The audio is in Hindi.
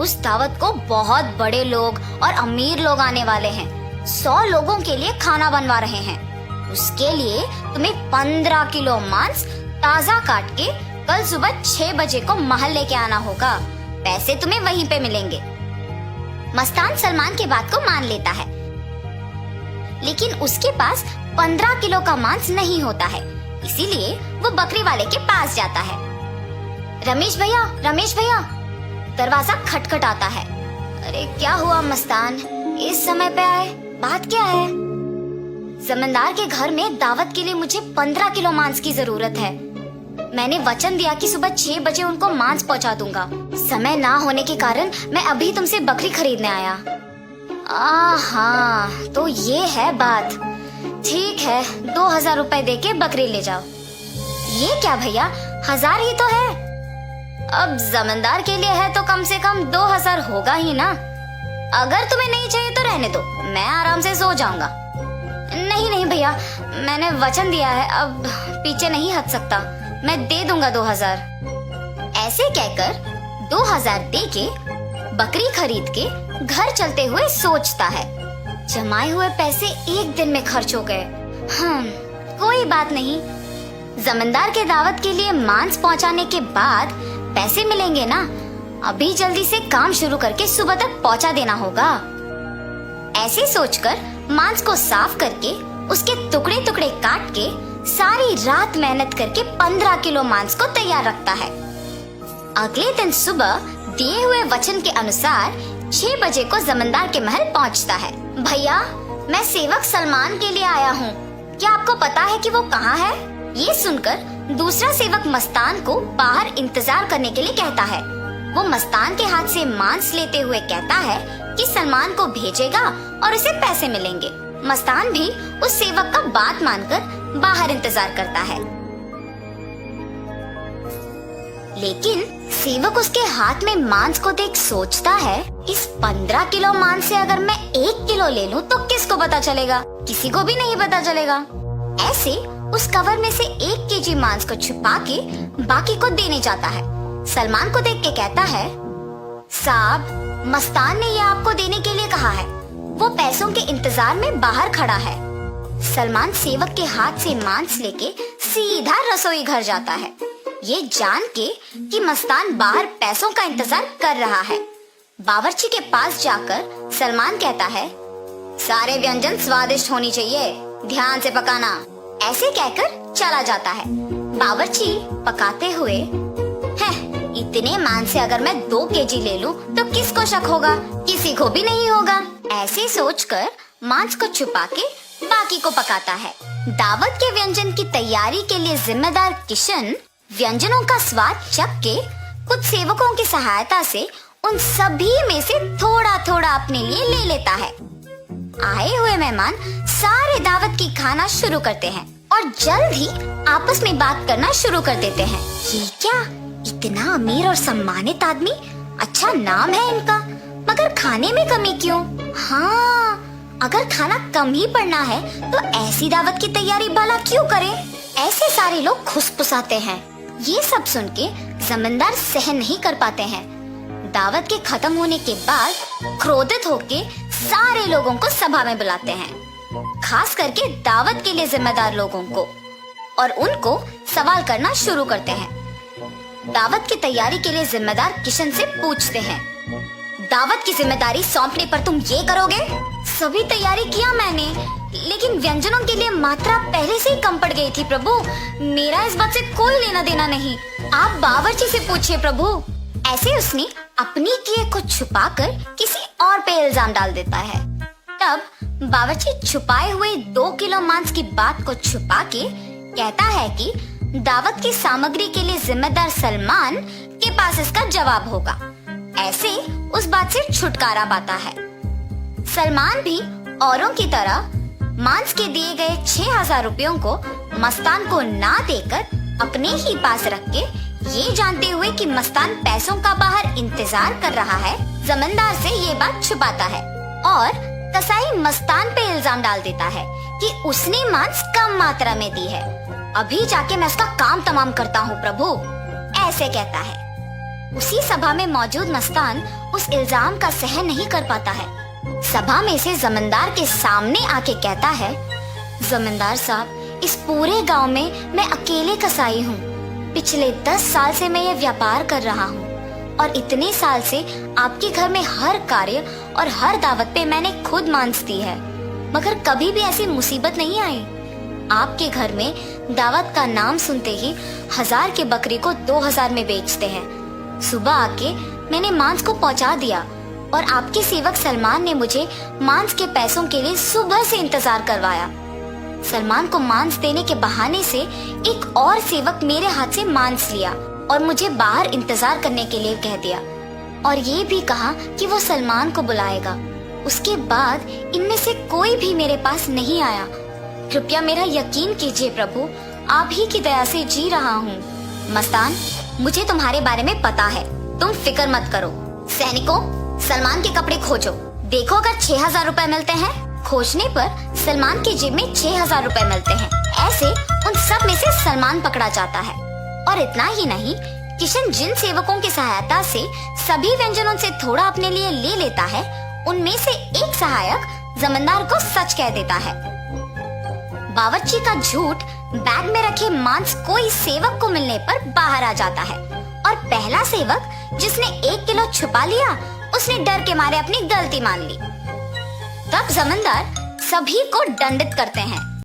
उस दावत को बहुत बड़े लोग और अमीर लोग आने वाले हैं। 100 लोगों के लिए खाना बनवा रहे हैं। उसके लिए तुम्हें 15 किलो मांस ताजा काट के कल सुबह 6 बजे को महल लेके आना होगा। पैसे तुम्हें वहीं पे मिलेंगे। मस्तान सलमान की बात को मान लेता है, लेकिन उसके पास 15 किलो का मांस नहीं होता है, इसीलिए वो बकरी वाले के पास जाता है। रमेश भैया, दरवाजा खटखटाता है। अरे क्या हुआ मस्तान, इस समय पे आए, बात क्या है? जमींदार के घर में दावत के लिए मुझे 15 किलो मांस की जरूरत है। मैंने वचन दिया कि सुबह 6 बजे उनको मांस पहुंचा दूंगा। समय ना होने के कारण मैं अभी तुमसे बकरी खरीदने आया। हाँ, तो ये है बात। ठीक है, 2000 रुपए दे के बकरी ले जाओ। ये क्या भैया, 1000 ही तो है। अब जमींदार के लिए है तो कम से कम 2000 होगा ही ना। अगर तुम्हें नहीं चाहिए तो रहने दो, मैं आराम से सो जाऊंगा। नहीं भैया, मैंने वचन दिया है, अब पीछे नहीं हट सकता। मैं दे दूंगा 2000। ऐसे कहकर 2000 दे के बकरी खरीद के घर चलते हुए सोचता है, जमाए हुए पैसे एक दिन में खर्च हो गए। कोई बात नहीं, जमींदार के दावत के लिए मांस पहुंचाने के बाद पैसे मिलेंगे ना। अभी जल्दी से काम शुरू करके सुबह तक पहुंचा देना होगा। ऐसे सोचकर मांस को साफ करके उसके टुकड़े टुकड़े काट के सारी रात मेहनत करके 15 किलो मांस को तैयार रखता है। अगले दिन सुबह दिए हुए वचन के अनुसार 6 बजे को जमींदार के महल पहुंचता है। भैया, मैं सेवक सलमान के लिए आया हूँ, क्या आपको पता है कि वो कहाँ है? ये सुनकर दूसरा सेवक मस्तान को बाहर इंतजार करने के लिए कहता है। वो मस्तान के हाथ से मांस लेते हुए कहता है कि सलमान को भेजेगा और उसे पैसे मिलेंगे। मस्तान भी उस सेवक का बात मानकर बाहर इंतजार करता है, लेकिन सेवक उसके हाथ में मांस को देख सोचता है, इस 15 किलो मांस से अगर मैं 1 किलो ले लूं तो किसको पता चलेगा? किसी को भी नहीं पता चलेगा। ऐसे उस कवर में से 1 केजी मांस को छुपा के बाकी को देने जाता है। सलमान को देख के कहता है, साहब, मस्तान ने ये आपको देने के लिए कहा है। वो पैसों के इंतजार में बाहर खड़ा है। सलमान सेवक के हाथ से मांस लेके सीधा रसोई घर जाता है, ये जान के कि मस्तान बाहर पैसों का इंतजार कर रहा है। बावर्ची के पास जाकर सलमान कहता है, सारे व्यंजन स्वादिष्ट होनी चाहिए, ध्यान से पकाना। ऐसे कहकर चला जाता है। बावर्ची पकाते हुए, इतने मांस से अगर मैं 2 केजी ले लूं तो किसको शक होगा? किसी को भी नहीं होगा। ऐसे सोचकर मांस को छुपा के बाकी को पकाता है। दावत के व्यंजन की तैयारी के लिए जिम्मेदार किशन व्यंजनों का स्वाद चख के कुछ सेवकों की सहायता से उन सभी में से थोड़ा थोड़ा अपने लिए ले लेता है। आए हुए मेहमान सारे दावत की खाना शुरू करते हैं और जल्द ही आपस में बात करना शुरू कर देते हैं। ये क्या, इतना अमीर और सम्मानित आदमी, अच्छा नाम है इनका, मगर खाने में कमी क्यों? हाँ, अगर खाना कम ही पड़ना है तो ऐसी दावत की तैयारी भला क्यों करे? ऐसे सारे लोग खुसफुसाते हैं। ये सब सुन के जमींदार सहन नहीं कर पाते हैं। दावत के खत्म होने के बाद क्रोधित होके सारे लोगों को सभा में बुलाते हैं, खास करके दावत के लिए जिम्मेदार लोगों को, और उनको सवाल करना शुरू करते हैं। दावत की तैयारी के लिए जिम्मेदार किशन से पूछते हैं, दावत की जिम्मेदारी सौंपने पर तुम ये करोगे? सभी तैयारी किया मैंने, लेकिन व्यंजनों के लिए मात्रा पहले से ही कम पड़ गई थी प्रभु। मेरा इस बात से कोई लेना देना नहीं, आप बावर्ची से पूछिए प्रभु। ऐसे उसने अपनी किए को छुपाकर किसी और पे इल्जाम डाल देता है। तब बावर्ची छुपाए हुए 2 किलो मांस की बात को छुपा के कहता है कि दावत की सामग्री के लिए जिम्मेदार सलमान के पास इसका जवाब होगा। ऐसे उस बात से छुटकारा पाता है। सलमान भी औरों की तरह मांस के दिए गए 6000 रुपयों को मस्तान को ना देकर अपने ही पास रख के, ये जानते हुए कि मस्तान पैसों का बाहर इंतजार कर रहा है, जमींदार से ये बात छुपाता है और कसाई मस्तान पे इल्जाम डाल देता है कि उसने मांस कम मात्रा में दी है। अभी जाके मैं उसका काम तमाम करता हूँ प्रभु, ऐसे कहता है। उसी सभा में मौजूद मस्तान उस इल्जाम का सहन नहीं कर पाता है। सभा में से जमींदार के सामने आके कहता है, जमींदार साहब, इस पूरे गांव में मैं अकेले कसाई हूँ। पिछले 10 साल से मैं ये व्यापार कर रहा हूँ और इतने साल से आपके घर में हर कार्य और हर दावत पे मैंने खुद मांस दी है, मगर कभी भी ऐसी मुसीबत नहीं आई। आपके घर में दावत का नाम सुनते ही 1000 के बकरी को 2000 में बेचते हैं। सुबह आके मैंने मांस को पहुंचा दिया और आपके सेवक सलमान ने मुझे मांस के पैसों के लिए सुबह से इंतजार करवाया। सलमान को मांस देने के बहाने से एक और सेवक मेरे हाथ से मांस लिया और मुझे बाहर इंतजार करने के लिए कह दिया और ये भी कहा कि वो सलमान को बुलाएगा। उसके बाद इनमें से कोई भी मेरे पास नहीं आया। कृपया मेरा यकीन कीजिए प्रभु, आप ही की दया से जी रहा हूँ। मस्तान, मुझे तुम्हारे बारे में पता है, तुम फिक्र मत करो। सैनिकों, सलमान के कपड़े खोजो, देखो अगर 6000 रुपए मिलते हैं। खोजने पर सलमान की जेब में 6000 रुपए मिलते हैं। ऐसे उन सब में से सलमान पकड़ा जाता है। और इतना ही नहीं, किशन जिन सेवकों की सहायता से सभी व्यंजनों से थोड़ा अपने लिए ले लेता है, उनमें से एक सहायक जमींदार को सच कह देता है। बावर्ची का झूठ बैग में रखे मांस कोई सेवक को मिलने पर बाहर आ जाता है और पहला सेवक जिसने 1 किलो छुपा लिया, उसने डर के मारे अपनी गलती मान ली। तब जमींदार सभी को दंडित करते हैं